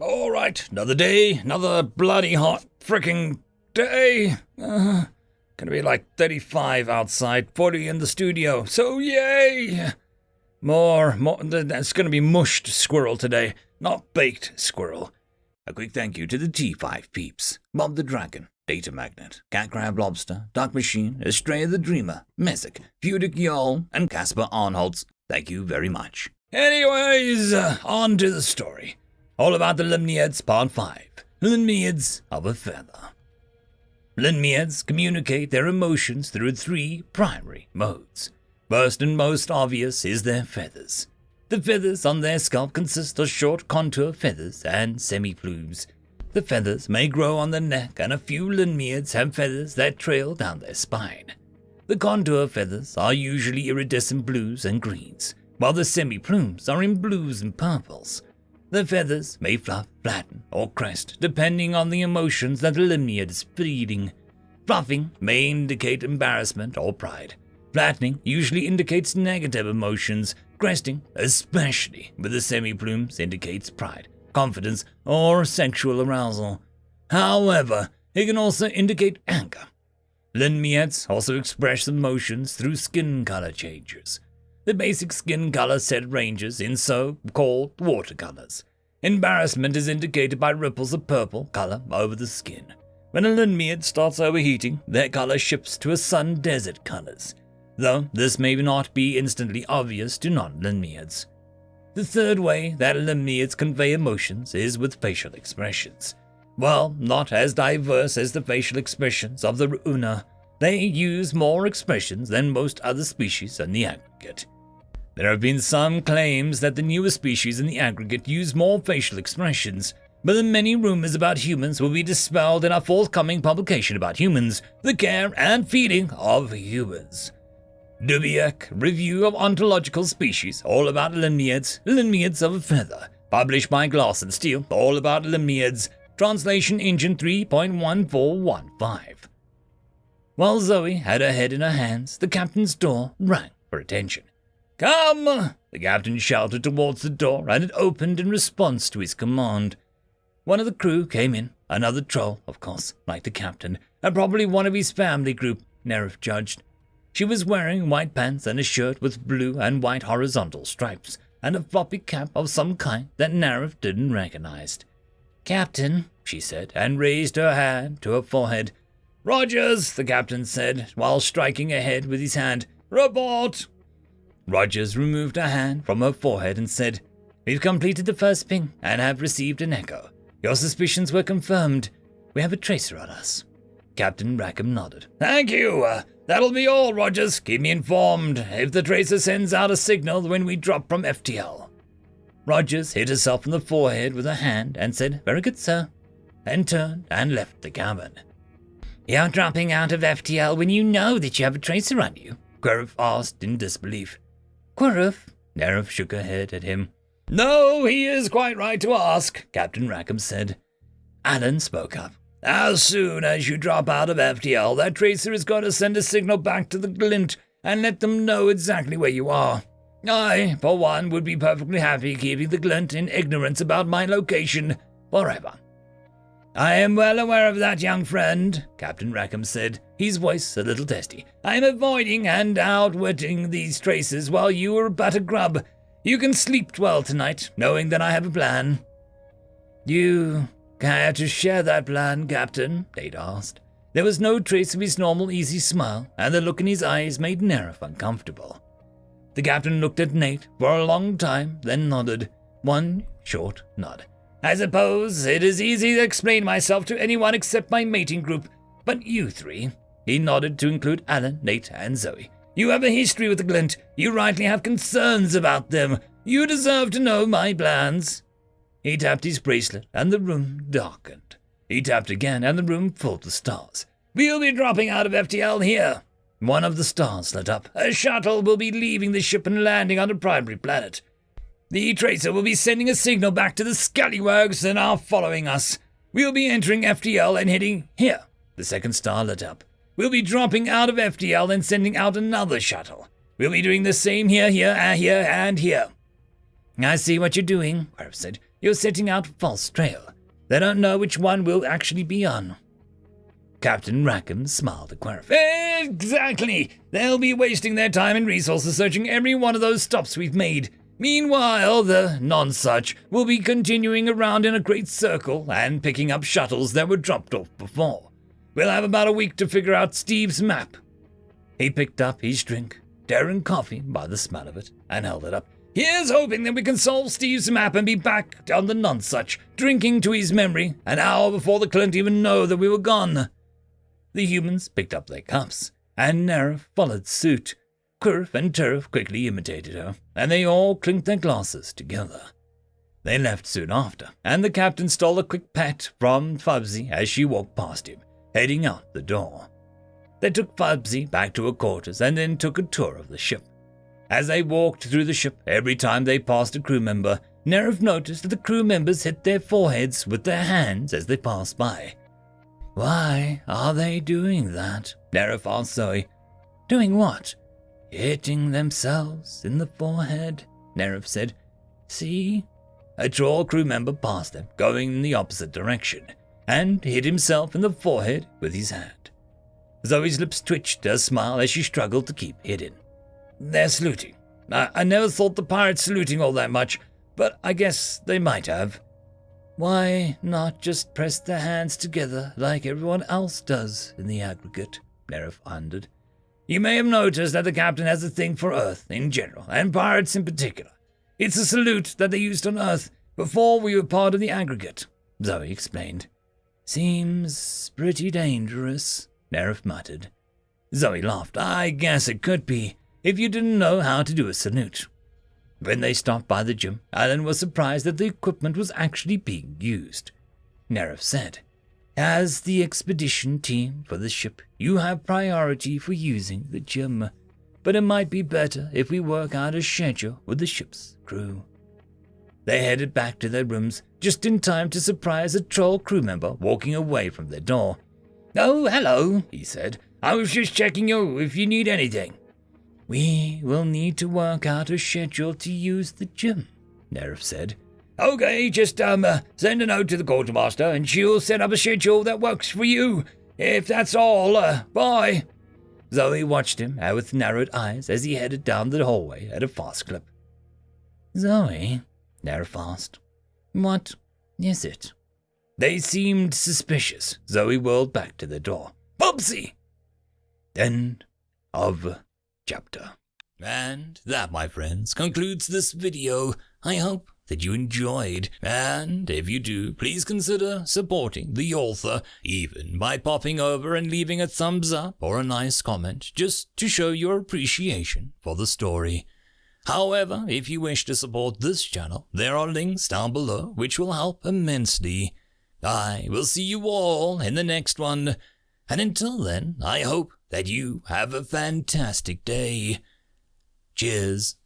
Alright, another day, another bloody hot frickin' day. Gonna be like 35 outside, 40 in the studio, so yay! More, that's gonna be mushed squirrel today, not baked squirrel. A quick thank you to the Ch.5 peeps, Bob the Dragon, Data Magnet, Cat Crab Lobster, Dark Machine, Astray the Dreamer, Messick, Fudic Yol, and Casper Arnholtz. Thank you very much. Anyways, on to the story. All about the Limnaeids Part 5, Limnaeids of a Feather. Limnaeids communicate their emotions through 3 primary modes. First and most obvious is their feathers. The feathers on their scalp consist of short contour feathers and semi-plumes. The feathers may grow on the neck, and a few Limnaeids have feathers that trail down their spine. The contour feathers are usually iridescent blues and greens, while the semi-plumes are in blues and purples. The feathers may fluff, flatten, or crest, depending on the emotions that the Limnaeid is feeding. Fluffing may indicate embarrassment or pride. Flattening usually indicates negative emotions. Cresting, especially with the semi-plumes, indicates pride, confidence, or sexual arousal. However, it can also indicate anger. Limnaeids also express emotions through skin color changes. The basic skin color set ranges in so-called watercolors. Embarrassment is indicated by ripples of purple color over the skin. When a Limnaeid starts overheating, their color shifts to a sun desert colors, though this may not be instantly obvious to non-Limnaeids. The third way that Limnaeids convey emotions is with facial expressions. While not as diverse as the facial expressions of the Runa, they use more expressions than most other species in the aggregate. There have been some claims that the newer species in the aggregate use more facial expressions, but the many rumors about humans will be dispelled in our forthcoming publication about humans, the care and feeding of humans. Dubiak, Review of Ontological Species, all about Limnaeids, Limnaeids of a Feather, published by Glass and Steel, all about Limnaeids, Translation Engine 3.1415. While Zoe had her head in her hands, the captain's door rang for attention. "Come!" the captain shouted towards the door, and it opened in response to his command. One of the crew came in, another troll, of course, like the captain, and probably one of his family group, Nerif judged. She was wearing white pants and a shirt with blue and white horizontal stripes, and a floppy cap of some kind that Nerif didn't recognize. "Captain," she said, and raised her hand to her forehead. "Rogers," the captain said, while striking her head with his hand. "Report!" Rogers removed her hand from her forehead and said, "We've completed the first ping and have received an echo. Your suspicions were confirmed. We have a tracer on us." Captain Rackham nodded. "Thank you. That'll be all, Rogers. Keep me informed if the tracer sends out a signal when we drop from FTL." Rogers hit herself on the forehead with her hand and said, "Very good, sir," then turned and left the cabin. "You're dropping out of FTL when you know that you have a tracer on you?" Quirrell asked in disbelief. "Quirrell?" Nerif shook her head at him. "No, he is quite right to ask," Captain Rackham said. Alan spoke up. "As soon as you drop out of FTL, that tracer is going to send a signal back to the Glint and let them know exactly where you are. I, for one, would be perfectly happy keeping the Glint in ignorance about my location forever." "I am well aware of that, young friend," Captain Rackham said, his voice a little testy. "I am avoiding and outwitting these tracers while you are but a grub. You can sleep well tonight, knowing that I have a plan." "You care to share that plan, Captain?" Nate asked. There was no trace of his normal easy smile, and the look in his eyes made Nerif uncomfortable. The captain looked at Nate for a long time, then nodded. One short nod. "I suppose it is easy to explain myself to anyone except my mating group, but you three," he nodded to include Alan, Nate, and Zoe. "You have a history with the Glint. You rightly have concerns about them. You deserve to know my plans." He tapped his bracelet, and the room darkened. He tapped again, and the room filled with stars. "We'll be dropping out of FTL here." One of the stars lit up. "A shuttle will be leaving the ship and landing on the primary planet. The tracer will be sending a signal back to the scallywags and are following us. We'll be entering FTL and heading here." The second star lit up. "We'll be dropping out of FTL and sending out another shuttle. We'll be doing the same here, and here." "I see what you're doing," Quirrell said. you're setting out a false trail. They don't know which one we'll actually be on. Captain Rackham smiled at Quariff. Exactly! They'll be wasting their time and resources searching every one of those stops we've made. Meanwhile, the nonsuch will be continuing around in a great circle and picking up shuttles that were dropped off before. We'll have about a week to figure out Steve's map. He picked up his drink, daring coffee by the smell of it, and held it up. Here's hoping that we can solve Steve's map and be back on the nonsuch, drinking to his memory, an hour before the Clint even know that we were gone. The humans picked up their cups, and Nerif followed suit. Quirf and Turf quickly imitated her, and they all clinked their glasses together. They left soon after, and the captain stole a quick pat from Fubsy as she walked past him, heading out the door. They took Fubsy back to her quarters and then took a tour of the ship. As they walked through the ship, every time they passed a crew member, Nerif noticed that the crew members hit their foreheads with their hands as they passed by. Why are they doing that? Nerif asked Zoe. Doing what? Hitting themselves in the forehead, Nerif said. See? A tall crew member passed them, going in the opposite direction, and hit himself in the forehead with his hand. Zoe's lips twitched a smile as she struggled to keep hidden. They're saluting. I never thought the pirates saluting all that much, but I guess they might have. Why not just press their hands together like everyone else does in the aggregate? Nerif wondered. You may have noticed that the captain has a thing for Earth in general, and pirates in particular. It's a salute that they used on Earth before we were part of the aggregate, Zoe explained. Seems pretty dangerous, Nerif muttered. Zoe laughed. I guess it could be, if you didn't know how to do a salute. When they stopped by the gym, Alan was surprised that the equipment was actually being used. Nerif said, As the expedition team for the ship, you have priority for using the gym, but it might be better if we work out a schedule with the ship's crew. They headed back to their rooms just in time to surprise a troll crew member walking away from their door. Oh, hello, he said. I was just checking you if you need anything. We will need to work out a schedule to use the gym, Nerif said. Okay, just send a note to the quartermaster and she'll set up a schedule that works for you. If that's all, bye. Zoe watched him with narrowed eyes as he headed down the hallway at a fast clip. Zoe, Nerif asked, what is it? They seemed suspicious. Zoe whirled back to the door. Bubsy! End of chapter. And that, my friends, concludes this video. I hope that you enjoyed, and if you do, please consider supporting the author, even by popping over and leaving a thumbs up or a nice comment, just to show your appreciation for the story. However, if you wish to support this channel, there are links down below which will help immensely. I will see you all in the next one, and until then, I hope that you have a fantastic day. Cheers.